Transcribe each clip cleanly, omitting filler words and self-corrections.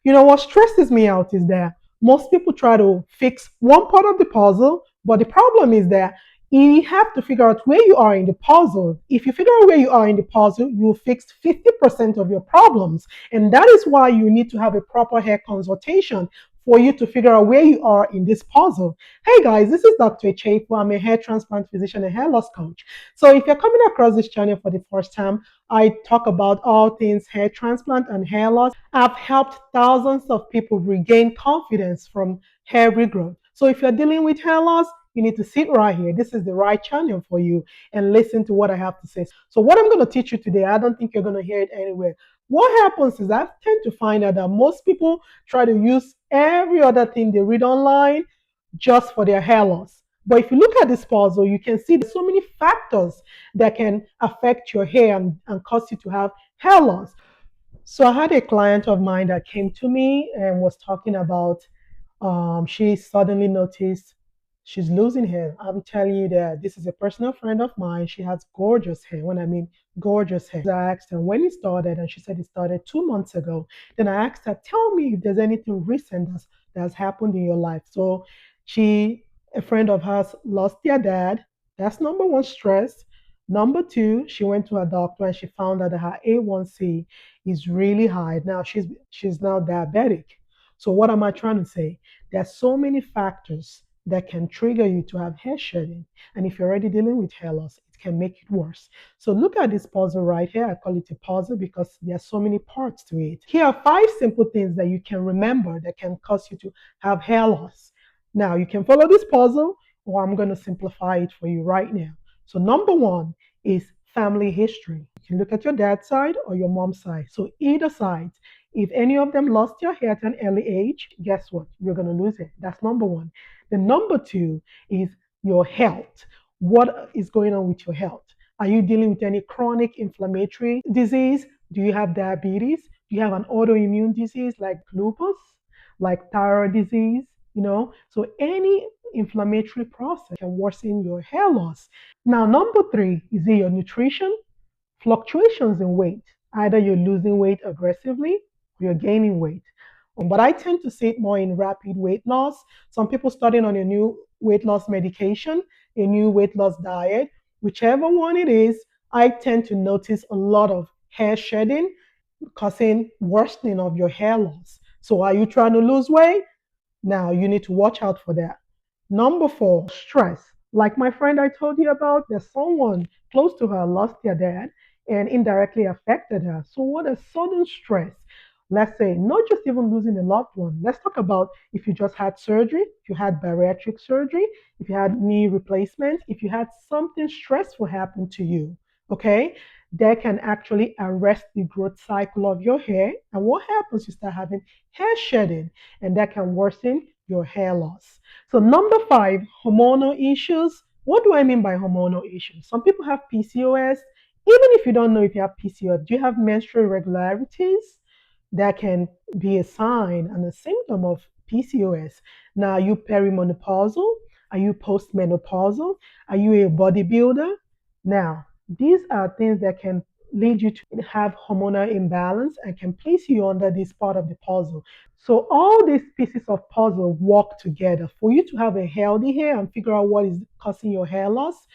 What stresses me out is that most people try to fix one part of the puzzle, but the problem is that you have to figure out where you are in the puzzle. If you figure out where you are in the puzzle, you'll fix 50% of your problems. And that is why you need to have a proper hair consultation for you to figure out where you are in this puzzle. Hey guys, this is Dr. Echefu. I'm a hair transplant physician and hair loss coach. So if you're coming across this channel for the first time, I talk about all things hair transplant and hair loss. I've helped thousands of people regain confidence from hair regrowth. So if you're dealing with hair loss, you need to sit right here. This is the right channel for you and listen to what I have to say. So what I'm going to teach you today, I don't think you're going to hear it anywhere. What happens is I tend to find out that most people try to use every other thing they read online just for their hair loss. But if you look at this puzzle, you can see there's so many factors that can affect your hair and cause you to have hair loss. So I had a client of mine that came to me and was talking about she suddenly noticed she's losing hair. I'm telling you that this is a personal friend of mine. She has gorgeous hair. When I mean gorgeous hair. I asked her when it started, and she said it started 2 months ago. Then I asked her, tell me if there's anything recent that's happened in your life. So a friend of hers, lost their dad. That's number one, stress. Number two, she went to a doctor and she found out that her A1C is really high. Now she's now diabetic. So what am I trying to say? There are so many factors that can trigger you to have hair shedding. And if you're already dealing with hair loss, it can make it worse. So look at this puzzle right here. I call it a puzzle because there are so many parts to it. Here are 5 simple things that you can remember that can cause you to have hair loss. Now you can follow this puzzle, or I'm going to simplify it for you right now. So number one is family history. You can look at your dad's side or your mom's side. So either side, if any of them lost your hair at an early age, guess what? You're going to lose it. That's number one. The number two is your health. What is going on with your health? Are you dealing with any chronic inflammatory disease? Do you have diabetes? Do you have an autoimmune disease like lupus, like thyroid disease? So any inflammatory process can worsen your hair loss. Now, number three is in your nutrition, fluctuations in weight. Either you're losing weight aggressively or you're gaining weight. But I tend to see it more in rapid weight loss. Some people starting on a new weight loss medication, a new weight loss diet, whichever one it is, I tend to notice a lot of hair shedding, causing worsening of your hair loss. So are you trying to lose weight? Now you need to watch out for that. Number four, stress. Like my friend I told you about, there's someone close to her lost their dad and indirectly affected her. So what a sudden stress. Let's say not just even losing a loved one. Let's talk about if you just had surgery, if you had bariatric surgery, if you had knee replacement, if you had something stressful happen to you, okay? That can actually arrest the growth cycle of your hair. And what happens? You start having hair shedding, and that can worsen your hair loss. So, number five, hormonal issues. What do I mean by hormonal issues? Some people have PCOS. Even if you don't know if you have PCOS, do you have menstrual irregularities? That can be a sign and a symptom of PCOS. Now, are you perimenopausal? Are you postmenopausal? Are you a bodybuilder? Now, these are things that can lead you to have hormonal imbalance and can place you under this part of the puzzle. So all these pieces of puzzle work together. For you to have a healthy hair and figure out what is causing your hair loss,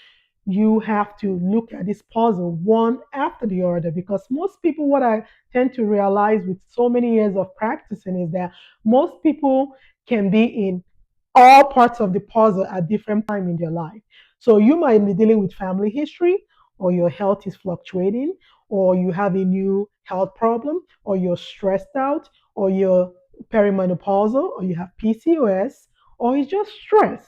you have to look at this puzzle one after the other, because most people, what I tend to realize with so many years of practicing is that most people can be in all parts of the puzzle at different time in their life. So you might be dealing with family history, or your health is fluctuating, or you have a new health problem, or you're stressed out, or you're perimenopausal, or you have PCOS, or it's just stress.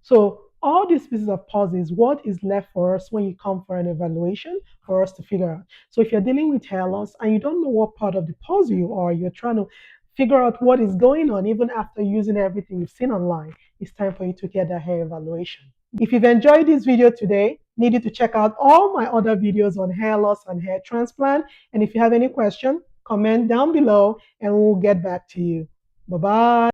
So all these pieces of puzzle is what is left for us when you come for an evaluation for us to figure out. So if you're dealing with hair loss and you don't know what part of the puzzle you are, you're trying to figure out what is going on even after using everything you've seen online, it's time for you to get that hair evaluation. If you've enjoyed this video today, need you to check out all my other videos on hair loss and hair transplant. And if you have any question, comment down below and we'll get back to you. Bye-bye.